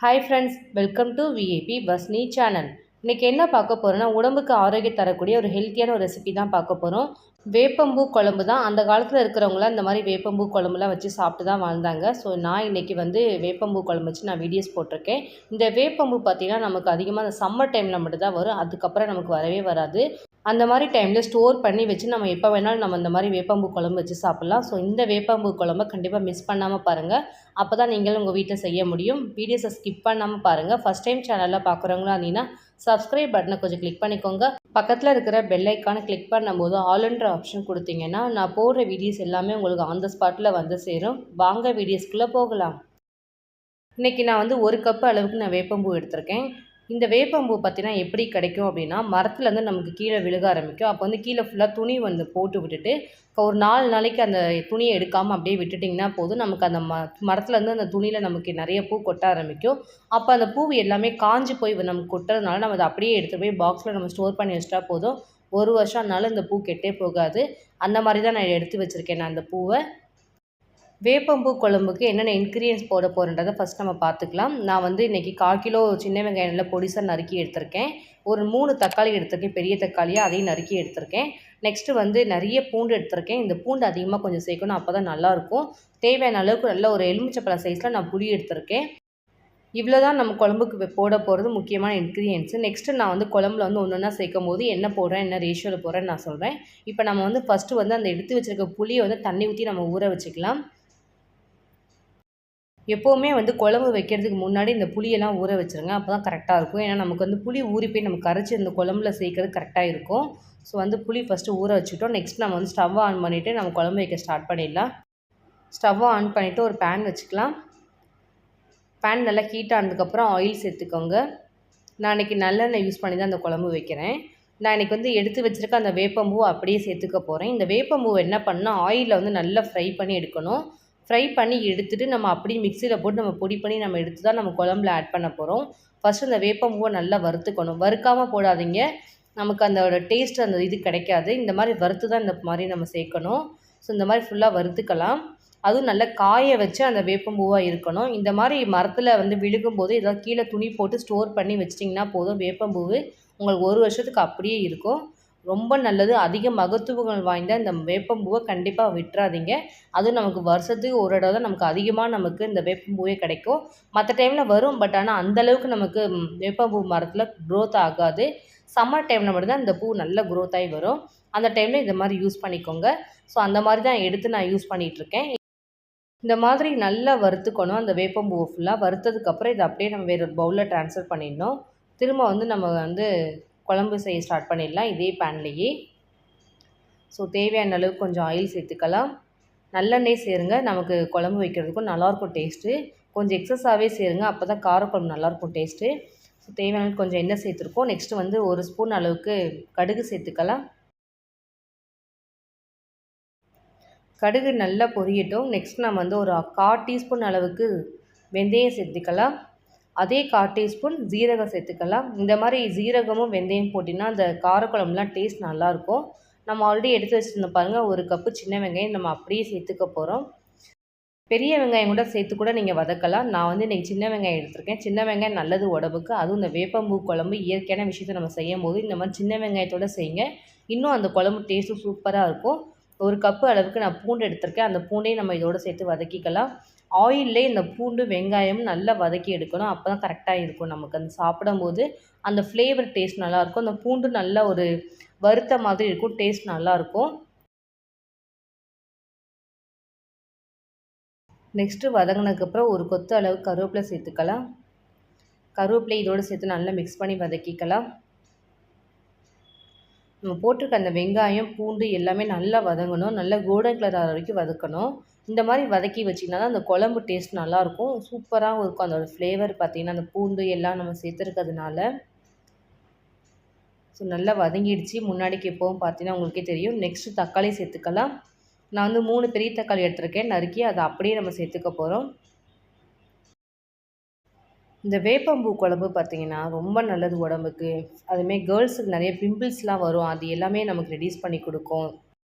Hi friends, welcome to VAP பஸ்னி channel. இன்றைக்கி என்ன பார்க்க போகிறோன்னா, உடம்புக்கு ஆரோக்கியம் தரக்கூடிய ஒரு ஹெல்த்தியான ஒரு ரெசிபி தான் பார்க்க போகிறோம். வேப்பம்பூ குழம்பு தான். அந்த காலத்தில் இருக்கிறவங்களாம் இந்த மாதிரி வேப்பம்பூ குழம்புலாம் வச்சு சாப்பிட்டு தான் வாழ்ந்தாங்க. ஸோ நான் இன்றைக்கி வேப்பம்பூ குழம்பு வச்சு நான் வீடியோஸ் போட்டிருக்கேன். இந்த வேப்பம்பூ பார்த்திங்கன்னா நமக்கு அதிகமாக அந்த சம்மர் டைமில் மட்டும்தான் வரும். அதுக்கப்புறம் நமக்கு வரவே வராது. அந்த மாதிரி டைமில் ஸ்டோர் பண்ணி வச்சு நம்ம எப்போ வேணாலும் நம்ம இந்த மாதிரி வேப்பம்பூ குழம்பு வச்சு சாப்பிட்லாம். ஸோ இந்த வேப்பம்பூ குழம்பை கண்டிப்பாக மிஸ் பண்ணாமல் பாருங்கள். அப்போ தான் நீங்களும் உங்கள் வீட்டில் செய்ய முடியும். வீடியோஸை ஸ்கிப் பண்ணாமல் பாருங்கள். ஃபஸ்ட் டைம் சேனலில் பார்க்குறவங்களா இருந்தீங்கன்னா சப்ஸ்கிரைப் பட்டனை கொஞ்சம் கிளிக் பண்ணிக்கோங்க. பக்கத்தில் இருக்கிற பெல் ஐக்கானை கிளிக் பண்ணும்போது ஆல்ன்ற ஆப்ஷன் கொடுத்தீங்கன்னா நான் போடுற வீடியோஸ் எல்லாமே உங்களுக்கு ஆன் த ஸ்பாட்டில் வந்து சேரும். வாங்க வீடியோஸ்குள்ளே போகலாம். இன்றைக்கி நான் 1 கப் அளவுக்கு நான் வேப்பம்பூ எடுத்திருக்கேன். இந்த வேப்பம்பூ பார்த்தீங்கன்னா எப்படி கிடைக்கும் அப்படின்னா, மரத்துலேருந்து நமக்கு கீழே விழுக ஆரம்பிக்கும். அப்போ கீழே ஃபுல்லாக துணி போட்டு விட்டுட்டு ஒரு 4 நாளைக்கு அந்த துணியை எடுக்காமல் அப்படியே விட்டுட்டிங்கன்னா போதும். நமக்கு அந்த மரத்துலேருந்து அந்த துணியில் நமக்கு நிறைய பூ கொட்ட ஆரம்பிக்கும். அப்போ அந்த பூ எல்லாமே காஞ்சி போய் நமக்கு கொட்டுறதுனால நம்ம அதை அப்படியே எடுத்துகிட்டு போய் பாக்ஸில் நம்ம ஸ்டோர் பண்ணி வச்சிட்டா போதும். 1 வருஷம் ஆனாலும் இந்த பூ கெட்டே போகாது. அந்த மாதிரி தான் நான் எடுத்து வச்சுருக்கேன் நான் அந்த பூவை. வேப்பம்பூ குழம்புக்கு என்னென்ன இன்க்ரீடியன்ஸ் போட போகிறன்றதை ஃபஸ்ட் நம்ம பார்த்துக்கலாம். நான் இன்றைக்கி 1/4 கிலோ சின்ன வெங்காயம் நல்லா பொடிசாக நறுக்கி எடுத்திருக்கேன். ஒரு 3 தக்காளி எடுத்திருக்கேன், பெரிய தக்காளியாக அதையும் நறுக்கி எடுத்திருக்கேன். நெக்ஸ்ட்டு நிறைய பூண்டு எடுத்திருக்கேன். இந்த பூண்டு அதிகமாக கொஞ்சம் சேர்க்கணும், அப்போ தான் நல்லாயிருக்கும். தேவையான அளவுக்கு நல்ல ஒரு எலுமிச்சப்பழம் சைஸில் நான் புளி எடுத்திருக்கேன். இவ்வளோ தான் நம்ம குழம்புக்கு போட போகிறது முக்கியமான இன்க்ரீடியன்ஸு. நெக்ஸ்ட்டு நான் குழம்புல ஒன்று ஒன்றா சேர்க்கும் போது என்ன போடுறேன், என்ன ரேஷியோவில் போடுறேன்னு நான் சொல்கிறேன். இப்போ நம்ம ஃபஸ்ட்டு அந்த எடுத்து வச்சுருக்க புளியை தண்ணி ஊற்றி நம்ம ஊற வச்சுக்கலாம். எப்போவுமே குழம்பு வைக்கிறதுக்கு முன்னாடி இந்த புளியெல்லாம் ஊற வச்சுருங்க. அப்போ தான் கரெக்டாக இருக்கும். ஏன்னா நமக்கு புளி ஊறி போய் நம்ம கரைச்சி இந்த குழம்புல சேர்க்கறது கரெக்டாக இருக்கும். ஸோ புளி ஃபஸ்ட்டு ஊற வச்சுட்டோம். நெக்ஸ்ட் நம்ம ஸ்டவ்வை ஆன் பண்ணிவிட்டு நம்ம குழம்பு வைக்க ஸ்டார்ட் பண்ணிடலாம். ஸ்டவ்வை ஆன் பண்ணிவிட்டு ஒரு பேன் வச்சுக்கலாம். பேன் நல்லா ஹீட் ஆனதுக்கப்புறம் ஆயில் சேர்த்துக்கோங்க. நான் இன்றைக்கி நல்லெண்ணெய் யூஸ் பண்ணி தான் அந்த குழம்பு வைக்கிறேன். நான் இன்றைக்கி எடுத்து வச்சுருக்க அந்த வேப்பம்பூ அப்படியே சேர்த்துக்க போகிறேன். இந்த வேப்பம்பூவை என்ன பண்ணால் ஆயிலில் நல்லா ஃப்ரை பண்ணி எடுக்கணும். ஃப்ரை பண்ணி எடுத்துகிட்டு நம்ம அப்படியே மிக்சியில் போட்டு நம்ம பொடி பண்ணி நம்ம எடுத்து தான் நம்ம குழம்புல ஆட் பண்ண போகிறோம். ஃபஸ்ட்டு இந்த வேப்பம்பூவை நல்லா வறுத்துக்கணும். வறுக்காமல் போடாதீங்க, நமக்கு அந்த டேஸ்ட் அந்த இது கிடைக்காது. இந்த மாதிரி வறுத்து தான் இந்த மாதிரி நம்ம சேர்க்கணும். ஸோ இந்த மாதிரி ஃபுல்லாக வறுத்துக்கலாம். அதுவும் நல்லா காய வச்சு அந்த வேப்பம்பூவாக இருக்கணும். இந்த மாதிரி மரத்தில் விழுகும்போது ஏதாவது கீழே துணி போட்டு ஸ்டோர் பண்ணி வச்சிட்டிங்கன்னா போதும். வேப்பம்பூவு உங்களுக்கு 1 வருஷத்துக்கு அப்படியே இருக்கும். ரொம்ப நல்லது. அதிக மகத்துவங்கள் வாய்ந்த இந்த வேப்பம்பூவை கண்டிப்பாக விட்டுறாதீங்க. அதுவும் நமக்கு வருஷத்துக்கு ஒரு தடவை தான் நமக்கு இந்த வேப்பம்பூவே கிடைக்கும். மற்ற டைமில் வரும், பட் ஆனால் அந்தளவுக்கு நமக்கு வேப்பம்பூ மரத்தில் க்ரோத் ஆகாது. சம்மர் டைமில் மட்டும்தான் இந்த பூ நல்லா க்ரோத் ஆகி வரும். அந்த டைமில் இந்த மாதிரி யூஸ் பண்ணிக்கோங்க. ஸோ அந்த மாதிரி தான் எடுத்து நான் யூஸ் பண்ணிகிட்ருக்கேன். இந்த மாதிரி நல்லா வறுத்துக்கணும். அந்த வேப்பம்பூவை ஃபுல்லாக வறுத்ததுக்கப்புறம் இதை அப்படியே நம்ம வேறு ஒரு பவுலில் ட்ரான்ஸ்ஃபர் பண்ணிடணும். திரும்ப நம்ம குழம்பு செய்ய ஸ்டார்ட் பண்ணிடலாம் இதே பேன்லேயே. ஸோ தேவையான அளவுக்கு கொஞ்சம் ஆயில் சேர்த்துக்கலாம். நல்லெண்ணெய் சேருங்க, நமக்கு குழம்பு வைக்கிறதுக்கும் நல்லாயிருக்கும் டேஸ்ட்டு. கொஞ்சம் எக்ஸஸாகவே சேருங்க, அப்போ தான் காரக்குழம்பு நல்லாயிருக்கும் டேஸ்ட்டு. ஸோ தேவையான கொஞ்சம் எண்ணெய் சேர்த்துருக்கோம். நெக்ஸ்ட்டு 1 ஸ்பூன் அளவுக்கு கடுகு சேர்த்துக்கலாம். கடுகு நல்லா பொரியட்டும். நெக்ஸ்ட் நம்ம ஒரு 1/4 டீஸ்பூன் அளவுக்கு வெந்தயம் சேர்த்துக்கலாம். அதே 1/4 டீஸ்பூன் ஜீரகம் சேர்த்துக்கலாம். இந்த மாதிரி ஜீரகமும் வெந்தயம் போட்டிங்கன்னா அந்த காரக்குழம்புலாம் டேஸ்ட் நல்லாயிருக்கும். நம்ம ஆல்ரெடி எடுத்து வச்சுருந்தோம் பாருங்கள், 1 கப்பு சின்ன வெங்காயம் நம்ம அப்படியே சேர்த்துக்க போகிறோம். பெரிய வெங்காயம் கூட சேர்த்து கூட நீங்கள் வதக்கலாம். நான் இன்றைக்கி சின்ன வெங்காயம் எடுத்திருக்கேன். சின்ன வெங்காயம் நல்லது உடம்புக்கு. அதுவும் இந்த வேப்பம்பூ குழம்பு இயற்கையான விஷயத்தை நம்ம செய்யும் போது இந்த மாதிரி சின்ன வெங்காயத்தோடு செய்யுங்க. இன்னும் அந்த குழம்பு டேஸ்ட்டும் சூப்பராக இருக்கும். 1 கப்பு அளவுக்கு நான் பூண்டு எடுத்திருக்கேன். அந்த பூண்டையும் நம்ம இதோடு சேர்த்து வதக்கிக்கலாம். ஆயிலே இந்த பூண்டு வெங்காயம் நல்லா வதக்கி எடுக்கணும். அப்போ தான் கரெக்டாக இருக்கும். நமக்கு அந்த சாப்பிடும்போது அந்த ஃப்ளேவர் டேஸ்ட் நல்லாயிருக்கும். அந்த பூண்டு நல்லா ஒரு வறுத்த மாதிரி இருக்கும். டேஸ்ட் நல்லாயிருக்கும். நெக்ஸ்ட்டு வதங்கினதுக்கப்புறம் ஒரு கொத்து அளவு கருவேப்பிலை சேர்த்துக்கலாம். கருவேப்பிலை இதோடு சேர்த்து நல்லா மிக்ஸ் பண்ணி வதக்கிக்கலாம். நம்ம போட்டிருக்க அந்த வெங்காயம் பூண்டு எல்லாமே நல்லா வதங்கணும். நல்லா கோல்டன் கலர் ஆகிற வரைக்கும் வதக்கணும். இந்த மாதிரி வதக்கி வச்சிங்கன்னா தான் அந்த குழம்பு டேஸ்ட் நல்லாயிருக்கும். சூப்பராகவும் இருக்கும். அதோடய ஃப்ளேவர் பார்த்திங்கன்னா அந்த பூண்டு எல்லாம் நம்ம சேர்த்துருக்கிறதுனால. ஸோ நல்லா வதங்கிடுச்சு. முன்னாடிக்கு எப்போவும் பார்த்தீங்கன்னா உங்களுக்கே தெரியும். நெக்ஸ்ட்டு தக்காளி சேர்த்துக்கலாம். நான் 3 பெரிய தக்காளி எடுத்திருக்கேன் நறுக்கி, அதை அப்படியே நம்ம சேர்த்துக்க போகிறோம். இந்த வேப்பம்பூ குழம்பு பார்த்திங்கன்னா ரொம்ப நல்லது உடம்புக்கு. அதுமாரி கேர்ள்ஸுக்கு நிறைய பிம்பிள்ஸ்லாம் வரும். அது எல்லாமே நமக்கு ரெடியூஸ் பண்ணி கொடுக்கும்.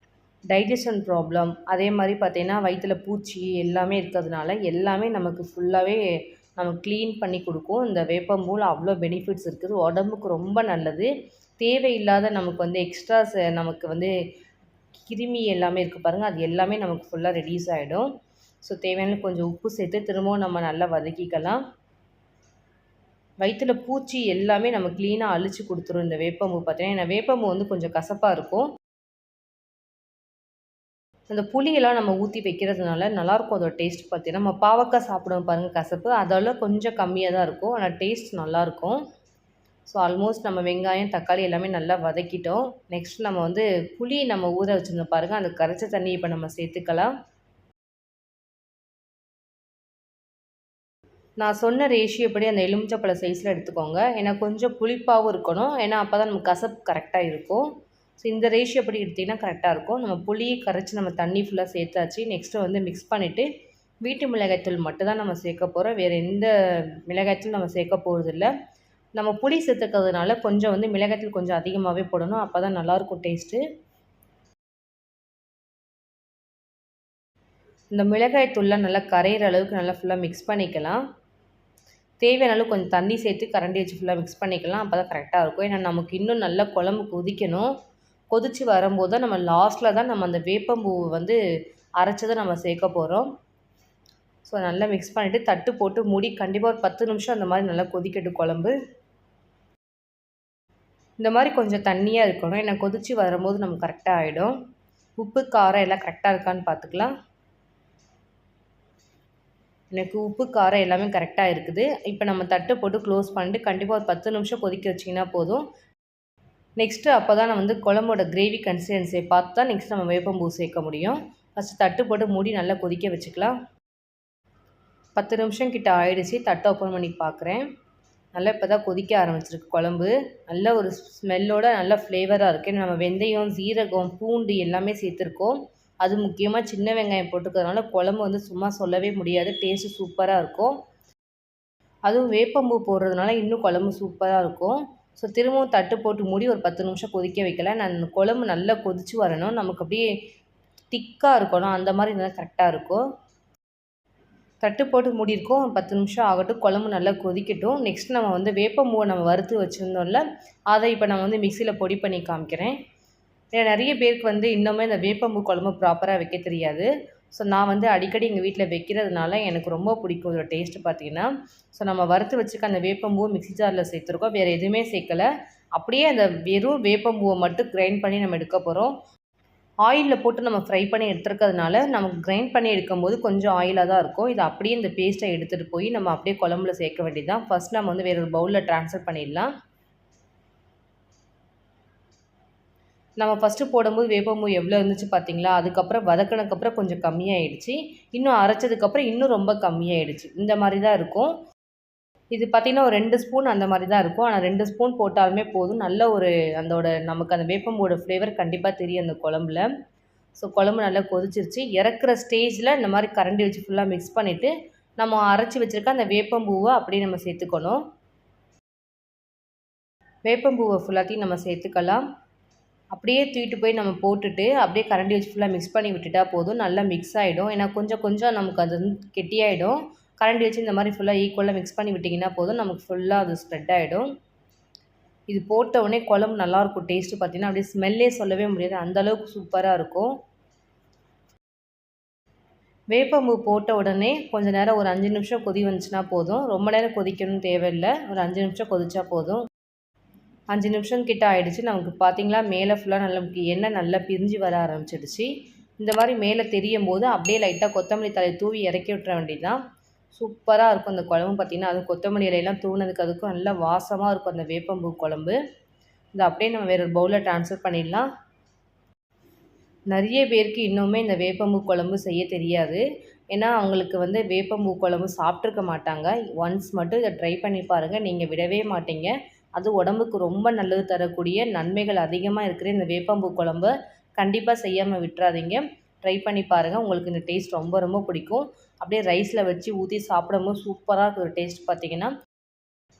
டைஜஷன் ப்ராப்ளம், அதே மாதிரி பார்த்திங்கன்னா வயிற்றில் பூச்சி எல்லாமே இருக்கிறதுனால எல்லாமே நமக்கு ஃபுல்லாகவே நமக்கு க்ளீன் பண்ணி கொடுக்கும். இந்த வேப்பம்பூவில் அவ்வளோ பெனிஃபிட்ஸ் இருக்குது. உடம்புக்கு ரொம்ப நல்லது. தேவையில்லாத நமக்கு வந்து எக்ஸ்ட்ராஸ் நமக்கு வந்து கிருமி எல்லாமே இருக்குது பாருங்கள், அது எல்லாமே நமக்கு ஃபுல்லாக ரெடியூஸ் ஆகிடும். ஸோ தேவையான கொஞ்சம் உப்பு சேர்த்து திரும்பவும் நம்ம நல்லா வதக்கிக்கலாம். வயிற்றில் பூச்சி எல்லாமே நம்ம க்ளீனாக அழிச்சு கொடுத்துரும் இந்த வேப்பம்பூ பார்த்தீங்கன்னா. ஏன்னா வேப்பம்பூ வந்து கொஞ்சம் கசப்பாக இருக்கும். அந்த புளியெல்லாம் நம்ம ஊற்றி வைக்கிறதுனால நல்லாயிருக்கும் அதோட டேஸ்ட் பார்த்தீங்கன்னா. நம்ம பாவக்காய் சாப்பிடுவோம் பாருங்கள் கசப்பு, அதெல்லாம் கொஞ்சம் கம்மியாக தான் இருக்கும். ஆனால் டேஸ்ட் நல்லாயிருக்கும். ஸோ ஆல்மோஸ்ட் நம்ம வெங்காயம் தக்காளி எல்லாமே நல்லா வதக்கிட்டோம். நெக்ஸ்ட் நம்ம வந்து புளி நம்ம ஊற வச்சுருந்தோம் பாருங்கள், அந்த கரைச்ச தண்ணி இப்போ நம்ம சேர்த்துக்கலாம். நான் சொன்ன ரேஷியோ படி அந்த எலுமிச்சப்பழ சைஸில் எடுத்துக்கோங்க. ஏன்னா கொஞ்சம் புளிப்பாகவும் இருக்கணும். ஏன்னா அப்போ தான் நமக்கு கசப்பு கரெக்டாக இருக்கும். ஸோ இந்த ரேஷியோ படி எடுத்திங்கன்னா கரெக்டாக இருக்கும். நம்ம புளியை கரைச்சி நம்ம தண்ணி ஃபுல்லாக சேர்த்தாச்சு. நெக்ஸ்ட்டு வந்து மிக்ஸ் பண்ணிவிட்டு வீட்டு மிளகாய்த்தூள் மட்டும் தான் நம்ம சேர்க்க போகிறோம். வேறு எந்த மிளகாய்த்தூள் நம்ம சேர்க்க போகிறதில்ல. நம்ம புளி சேர்த்துக்கிறதுனால கொஞ்சம் வந்து மிளகாய்த்தூள் கொஞ்சம் அதிகமாகவே போடணும். அப்போ தான் நல்லாயிருக்கும் டேஸ்ட்டு. இந்த மிளகாய்த்தூள்லாம் நல்லா கரையிற அளவுக்கு நல்லா ஃபுல்லாக மிக்ஸ் பண்ணிக்கலாம். தேவையான அளவு கொஞ்சம் தண்ணி சேர்த்து கரண்டி வச்சு ஃபுல்லாக மிக்ஸ் பண்ணிக்கலாம். அப்போ தான் கரெக்டாக இருக்கும். ஏன்னா நமக்கு இன்னும் நல்லா குழம்பு கொதிக்கணும். கொதித்து வரும்போது தான் நம்ம லாஸ்ட்டில் தான் நம்ம அந்த வேப்பம்பூவை வந்து அரைச்சதை நம்ம சேர்க்க போகிறோம். ஸோ நல்லா மிக்ஸ் பண்ணிவிட்டு தட்டு போட்டு மூடி கண்டிப்பாக ஒரு 10 நிமிஷம் அந்த மாதிரி நல்லா கொதிக்கட்டும் குழம்பு. இந்த மாதிரி கொஞ்சம் தண்ணியாக இருக்கணும். ஏன்னா கொதித்து வரும்போது நமக்கு கரெக்டாக ஆகிடும். உப்பு காரம் எல்லாம் கரெக்டாக இருக்கான்னு பார்த்துக்கலாம். எனக்கு உப்பு காரம் எல்லாமே கரெக்டாக இருக்குது. இப்போ நம்ம தட்டு போட்டு க்ளோஸ் பண்ணிட்டு கண்டிப்பாக ஒரு 10 நிமிஷம் கொதிக்க வச்சிங்கன்னா போதும். நெக்ஸ்ட்டு அப்போ தான் நான் வந்து குழம்போட கிரேவி கன்சிஸ்டன்சியை பார்த்து தான் நெக்ஸ்ட் நம்ம வேப்பம்பூ சேர்க்க முடியும். ஃபஸ்ட்டு தட்டு போட்டு மூடி நல்லா கொதிக்க வச்சுக்கலாம். 10 நிமிஷம் கிட்ட ஆயிடுச்சு. தட்டை ஓப்பன் பண்ணி பார்க்குறேன். நல்லா இப்போ தான் கொதிக்க ஆரம்பிச்சிருக்கு குழம்பு. நல்ல ஒரு ஸ்மெல்லோட நல்ல ஃப்ளேவராக இருக்குது. நம்ம வெந்தயம், சீரகம், பூண்டு எல்லாமே சேர்த்துருக்கோம். அது முக்கியமாக சின்ன வெங்காயம் போட்டுக்கிறதுனால குழம்பு வந்து சும்மா சொல்லவே முடியாது. டேஸ்ட்டு சூப்பராக இருக்கும். அதுவும் வேப்பம்பூ போடுறதுனால இன்னும் குழம்பு சூப்பராக இருக்கும். ஸோ திரும்பவும் தட்டு போட்டு மூடி ஒரு 10 நிமிஷம் கொதிக்க வைக்கல. நான் குழம்பு நல்லா கொதித்து வரணும். நமக்கு அப்படியே திக்காக இருக்கணும். அந்த மாதிரி இருந்தால் கரெக்டாக இருக்கும். தட்டு போட்டு மூடியிருக்கோம். 10 நிமிஷம் ஆகட்டும். குழம்பு நல்லா கொதிக்கட்டும். நெக்ஸ்ட் நம்ம வந்து வேப்பம்பூவை நம்ம வறுத்து வச்சுருந்தோம்ல, அதை இப்போ நான் வந்து மிக்சியில் பொடி பண்ணி காமிக்கிறேன். ஏன்னா நிறைய பேருக்கு வந்து இன்னுமே இந்த வேப்பம்பூ குழம்பு ப்ராப்பராக வைக்க தெரியாது. ஸோ நான் வந்து அடிக்கடி எங்கள் வீட்டில் வைக்கிறதுனால எனக்கு ரொம்ப பிடிக்கும் இதோட டேஸ்ட்டு பார்த்தீங்கன்னா. ஸோ நம்ம வறுத்து வச்சுக்க அந்த வேப்பம்பூவை மிக்ஸி ஜாரில் சேர்த்துருக்கோம். வேறு எதுவுமே சேர்க்கலை. அப்படியே அந்த வெறும் வேப்பம்பூவை மட்டும் கிரைண்ட் பண்ணி நம்ம எடுக்க போகிறோம். ஆயிலில் போட்டு நம்ம ஃப்ரை பண்ணி எடுத்துருக்கிறதுனால நமக்கு கிரைண்ட் பண்ணி எடுக்கும்போது கொஞ்சம் ஆயிலாக தான் இருக்கும். இதை அப்படியே இந்த பேஸ்ட்டை எடுத்துகிட்டு போய் நம்ம அப்படியே குழம்புல சேர்க்க வேண்டியது தான். ஃபஸ்ட் நம்ம வந்து வேறு ஒரு பவுலில் ட்ரான்ஸ்ஃபர் பண்ணிடலாம். நம்ம ஃபஸ்ட்டு போடும்போது வேப்பம்பூ எவ்வளோ இருந்துச்சு பார்த்தீங்களா? அதுக்கப்புறம் வதக்கினதுக்கப்புறம் கொஞ்சம் கம்மியாயிடுச்சு. இன்னும் அரைச்சதுக்கப்புறம் இன்னும் ரொம்ப கம்மியாயிடுச்சு. இந்த மாதிரி தான் இருக்கும். இது பார்த்திங்கன்னா ஒரு 2 ஸ்பூன் அந்த மாதிரி தான் இருக்கும். ஆனால் 2 ஸ்பூன் போட்டாலுமே போதும். நல்ல ஒரு நமக்கு அந்த வேப்பம்பூவோட ஃப்ளேவர் கண்டிப்பாக தெரியும் அந்த குழம்புல. ஸோ குழம்பு நல்லா கொதிச்சிருச்சு. இறக்குற ஸ்டேஜில் இந்த மாதிரி கரண்டி வச்சு ஃபுல்லாக மிக்ஸ் பண்ணிவிட்டு நம்ம அரைச்சி வச்சுருக்க அந்த வேப்பம்பூவை அப்படியே நம்ம சேர்த்துக்கணும். வேப்பம்பூவை ஃபுல்லாத்தையும் நம்ம சேர்த்துக்கலாம். அப்படியே தூக்கிட்டு போய் நம்ம போட்டுட்டு அப்படியே கரண்டி வச்சு ஃபுல்லாக மிக்ஸ் பண்ணி விட்டுட்டா போதும். நல்லா மிக்ஸ் ஆகிடும். ஏன்னா கொஞ்சம் கொஞ்சம் நமக்கு அது வந்து கெட்டியாகிடும். கரண்டி வச்சு இந்த மாதிரி ஃபுல்லாக ஈக்குவலாக மிக்ஸ் பண்ணி விட்டிங்கன்னா போதும். நமக்கு ஃபுல்லாக அது ஸ்ப்ரெட் ஆகிடும். இது போட்ட உடனே குழம்பு நல்லாயிருக்கும். டேஸ்ட்டு பார்த்திங்கன்னா அப்படியே ஸ்மெல்லே சொல்லவே முடியாது. அந்தளவுக்கு சூப்பராக இருக்கும். வேப்பம்பூ போட்ட உடனே கொஞ்சம் நேரம் ஒரு 5 நிமிஷம் கொதி வந்துச்சுன்னா போதும். ரொம்ப நேரம் கொதிக்கணும்னு தேவையில்லை. ஒரு 5 நிமிஷம் கொதிச்சா போதும். 5 நிமிஷம் கிட்ட ஆகிடுச்சு. நமக்கு பார்த்திங்களா மேலே ஃபுல்லாக நல்லா எண்ணெய் நல்லா பிரிஞ்சு வர ஆரம்பிச்சிடுச்சு. இந்த மாதிரி மேலே தெரியும் போது அப்படியே லைட்டாக கொத்தமல்லி தழை தூவி இறக்கி விட்டுற வேண்டியது தான். சூப்பராக இருக்கும் அந்த குழம்பு பார்த்திங்கன்னா. அதுவும் கொத்தமல்லி இலையெல்லாம் தூவினதுக்கு அதுக்கும் நல்லா வாசமாக இருக்கும் அந்த வேப்பம்பூ குழம்பு. இதை அப்படியே நம்ம வேறு ஒரு பவுலில் ட்ரான்ஸ்ஃபர் பண்ணிடலாம். நிறைய பேருக்கு இன்னுமே இந்த வேப்பம்பூ குழம்பு செய்ய தெரியாது. ஏன்னா அவங்களுக்கு வந்து வேப்பம்பூ குழம்பு சாப்பிட்ருக்க மாட்டாங்க. ஒன்ஸ் மட்டும் இதை ட்ரை பண்ணி பாருங்கள். நீங்கள் விடவே மாட்டீங்க. அது உடம்புக்கு ரொம்ப நல்லது தரக்கூடிய நன்மைகள் அதிகமாக இருக்கிற இந்த வேப்பம்பூ குழம்பு கண்டிப்பாக செய்யாமல் விட்டுறாதீங்க. ட்ரை பண்ணி பாருங்கள். உங்களுக்கு இந்த டேஸ்ட் ரொம்ப ரொம்ப பிடிக்கும். அப்படியே ரைஸில் வச்சு ஊற்றி சாப்பிடும்போது சூப்பராக இருக்கிற டேஸ்ட் பார்த்திங்கன்னா.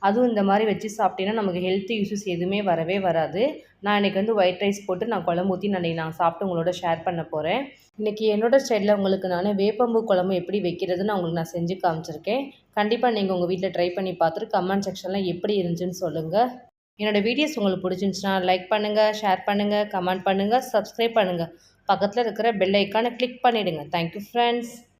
அதுவும் இந்த மாதிரி வச்சு சாப்பிட்டீங்கன்னா நமக்கு ஹெல்த் இஷ்யூஸ் எதுவுமே வரவே வராது. நான் இன்றைக்கி வந்து ஒயிட் ரைஸ் போட்டு நான் குழம்பு ஊற்றி நான் சாப்பிட்டு உங்களோட ஷேர் பண்ண போகிறேன். இன்றைக்கி என்னோட ஸ்டைலில் உங்களுக்கு நான் வேப்பம்பூ குழம்பு எப்படி வைக்கிறதுன்னு உங்களுக்கு நான் செஞ்சு காமிச்சிருக்கேன். கண்டிப்பாக நீங்கள் உங்கள் வீட்டில் ட்ரை பண்ணி பார்த்துட்டு கமெண்ட் செக்ஷனில் எப்படி இருந்துச்சுன்னு சொல்லுங்கள். என்னோடய வீடியோஸ் உங்களுக்கு பிடிச்சிருந்துச்சுன்னா லைக் பண்ணுங்கள், ஷேர் பண்ணுங்கள், கமெண்ட் பண்ணுங்கள், சப்ஸ்கிரைப் பண்ணுங்கள். பக்கத்தில் இருக்கிற பெல் ஐக்கானை கிளிக் பண்ணிவிடுங்க. Thank you friends.